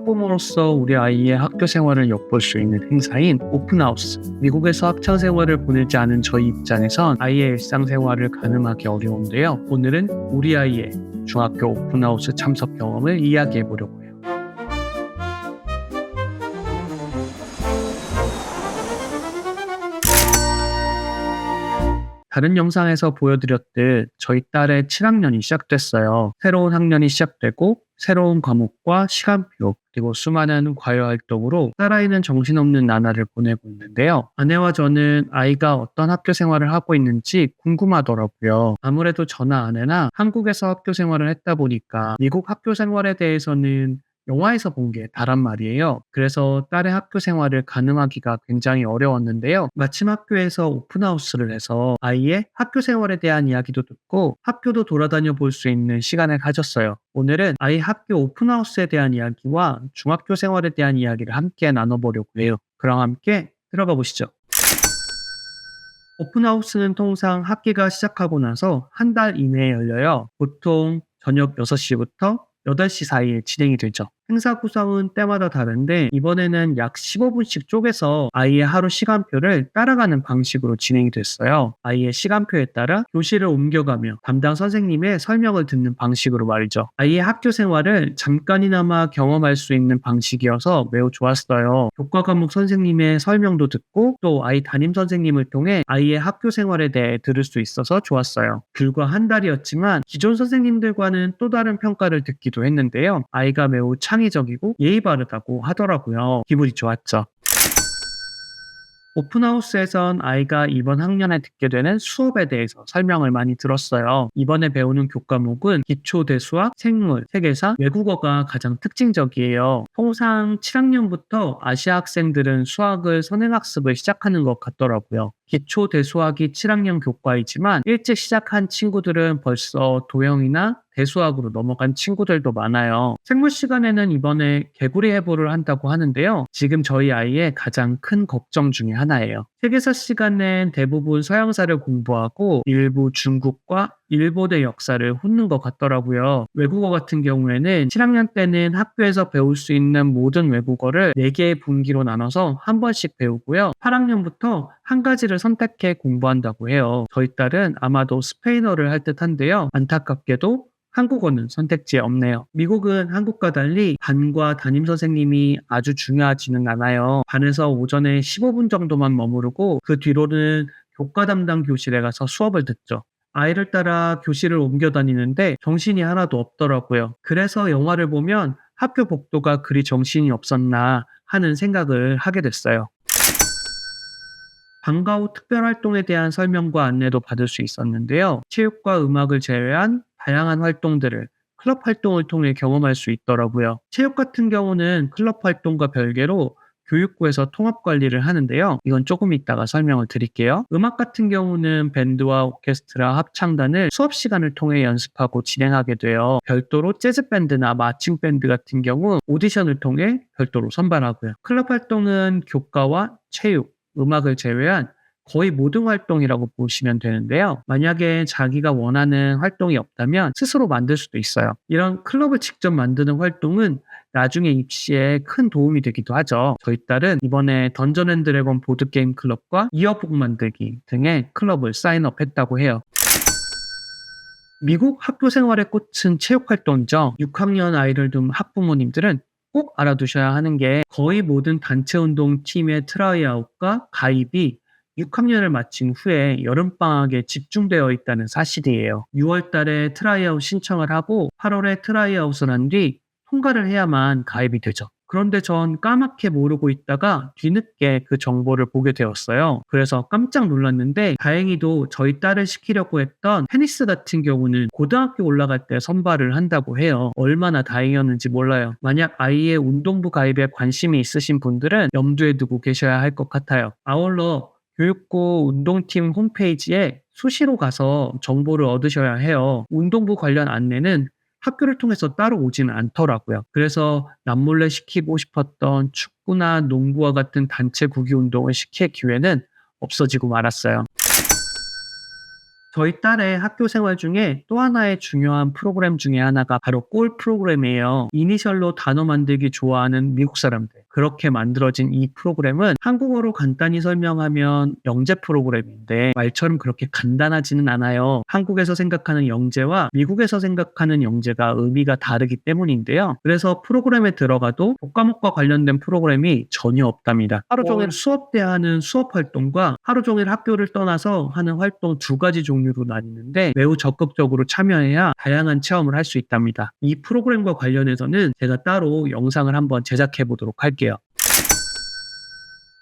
학부모로서 우리 아이의 학교 생활을 엿볼 수 있는 행사인 오픈하우스. 미국에서 학창 생활을 보내지 않은 저희 입장에선 아이의 일상생활을 가늠하기 어려운데요. 오늘은 우리 아이의 중학교 오픈하우스 참석 경험을 이야기해 보려고 해요. 다른 영상에서 보여드렸듯 저희 딸의 7학년이 시작됐어요. 새로운 학년이 시작되고 새로운 과목과 시간표 그리고 수많은 과외 활동으로 딸아이는 정신없는 나날을 보내고 있는데요. 아내와 저는 아이가 어떤 학교 생활을 하고 있는지 궁금하더라고요. 아무래도 저나 아내나 한국에서 학교 생활을 했다 보니까 미국 학교 생활에 대해서는 영화에서 본 게 다란 말이에요. 그래서 딸의 학교 생활을 가늠하기가 굉장히 어려웠는데요. 마침 학교에서 오픈하우스를 해서 아이의 학교 생활에 대한 이야기도 듣고 학교도 돌아다녀 볼 수 있는 시간을 가졌어요. 오늘은 아이 학교 오픈하우스에 대한 이야기와 중학교 생활에 대한 이야기를 함께 나눠보려고 해요. 그럼 함께 들어가 보시죠. 오픈하우스는 통상 학기가 시작하고 나서 한 달 이내에 열려요. 보통 저녁 6시부터 8시 사이에 진행이 되죠. 행사 구성은 때마다 다른데 이번에는 약 15분씩 쪼개서 아이의 하루 시간표를 따라가는 방식으로 진행이 됐어요. 아이의 시간표에 따라 교실을 옮겨가며 담당 선생님의 설명을 듣는 방식으로 말이죠. 아이의 학교 생활을 잠깐이나마 경험할 수 있는 방식이어서 매우 좋았어요. 교과 과목 선생님의 설명도 듣고 또 아이 담임 선생님을 통해 아이의 학교 생활에 대해 들을 수 있어서 좋았어요. 불과 한 달이었지만 기존 선생님들과는 또 다른 평가를 듣기도 했는데요. 아이가 매우 창의적이고 예의 바르다고 하더라고요. 기분이 좋았죠. 오픈하우스에선 아이가 이번 학년에 듣게 되는 수업에 대해서 설명을 많이 들었어요. 이번에 배우는 교과목은 기초 대수학, 생물, 세계사, 외국어가 가장 특징적이에요. 통상 7학년부터 아시아 학생들은 수학을 선행학습을 시작하는 것 같더라고요. 기초 대수학이 7학년 교과이지만 일찍 시작한 친구들은 벌써 도형이나 대수학으로 넘어간 친구들도 많아요. 생물 시간에는 이번에 개구리 해부를 한다고 하는데요. 지금 저희 아이의 가장 큰 걱정 중에 하나예요. 세계사 시간엔 대부분 서양사를 공부하고 일부 중국과 일본의 역사를 훑는 것 같더라고요. 외국어 같은 경우에는 7학년 때는 학교에서 배울 수 있는 모든 외국어를 4개의 분기로 나눠서 한 번씩 배우고요. 8학년부터 한 가지를 선택해 공부한다고 해요. 저희 딸은 아마도 스페인어를 할 듯한데요. 안타깝게도 한국어는 선택지에 없네요. 미국은 한국과 달리 반과 담임 선생님이 아주 중요하지는 않아요. 반에서 오전에 15분 정도만 머무르고 그 뒤로는 교과 담당 교실에 가서 수업을 듣죠. 아이를 따라 교실을 옮겨 다니는데 정신이 하나도 없더라고요. 그래서 영화를 보면 학교 복도가 그리 정신이 없었나 하는 생각을 하게 됐어요. 방과 후 특별활동에 대한 설명과 안내도 받을 수 있었는데요. 체육과 음악을 제외한 다양한 활동들을 클럽 활동을 통해 경험할 수 있더라고요. 체육 같은 경우는 클럽 활동과 별개로 교육부에서 통합 관리를 하는데요. 이건 조금 이따가 설명을 드릴게요. 음악 같은 경우는 밴드와 오케스트라 합창단을 수업 시간을 통해 연습하고 진행하게 돼요. 별도로 재즈 밴드나 마칭 밴드 같은 경우 오디션을 통해 별도로 선발하고요. 클럽 활동은 교과와 체육, 음악을 제외한 거의 모든 활동이라고 보시면 되는데요. 만약에 자기가 원하는 활동이 없다면 스스로 만들 수도 있어요. 이런 클럽을 직접 만드는 활동은 나중에 입시에 큰 도움이 되기도 하죠. 저희 딸은 이번에 던전 앤 드래곤 보드게임 클럽과 이어북 만들기 등의 클럽을 사인업했다고 해요. 미국 학교 생활의 꽃은 체육 활동이죠. 6학년 아이를 둔 학부모님들은 꼭 알아두셔야 하는 게 거의 모든 단체 운동 팀의 트라이아웃과 가입이 6학년을 마친 후에 여름방학에 집중되어 있다는 사실이에요. 6월 달에 트라이아웃 신청을 하고 8월에 트라이아웃을 한 뒤 통과를 해야만 가입이 되죠. 그런데 전 까맣게 모르고 있다가 뒤늦게 그 정보를 보게 되었어요. 그래서 깜짝 놀랐는데 다행히도 저희 딸을 시키려고 했던 테니스 같은 경우는 고등학교 올라갈 때 선발을 한다고 해요. 얼마나 다행이었는지 몰라요. 만약 아이의 운동부 가입에 관심이 있으신 분들은 염두에 두고 계셔야 할 것 같아요. 아울러 교육부 운동팀 홈페이지에 수시로 가서 정보를 얻으셔야 해요. 운동부 관련 안내는 학교를 통해서 따로 오지는 않더라고요. 그래서 남몰래 시키고 싶었던 축구나 농구와 같은 단체 구기 운동을 시킬 기회는 없어지고 말았어요. 저희 딸의 학교 생활 중에 또 하나의 중요한 프로그램 중에 하나가 바로 꼴 프로그램이에요. 이니셜로 단어 만들기 좋아하는 미국 사람들. 그렇게 만들어진 이 프로그램은 한국어로 간단히 설명하면 영재 프로그램인데 말처럼 그렇게 간단하지는 않아요. 한국에서 생각하는 영재와 미국에서 생각하는 영재가 의미가 다르기 때문인데요. 그래서 프로그램에 들어가도 교과목과 관련된 프로그램이 전혀 없답니다. 하루 종일 수업 때 하는 수업 활동과 하루 종일 학교를 떠나서 하는 활동 두 가지 종류로 나뉘는데 매우 적극적으로 참여해야 다양한 체험을 할 수 있답니다. 이 프로그램과 관련해서는 제가 따로 영상을 한번 제작해 보도록 할게요.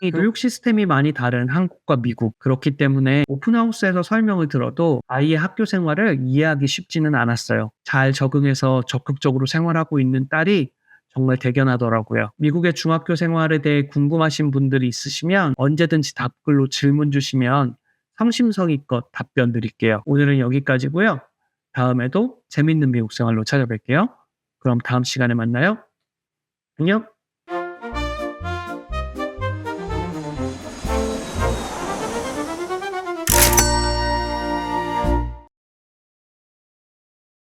이 교육 시스템이 많이 다른 한국과 미국, 그렇기 때문에 오픈하우스에서 설명을 들어도 아이의 학교 생활을 이해하기 쉽지는 않았어요. 잘 적응해서 적극적으로 생활하고 있는 딸이 정말 대견하더라고요. 미국의 중학교 생활에 대해 궁금하신 분들이 있으시면 언제든지 답글로 질문 주시면 성심성의껏 답변 드릴게요. 오늘은 여기까지고요. 다음에도 재밌는 미국 생활로 찾아뵐게요. 그럼 다음 시간에 만나요. 안녕.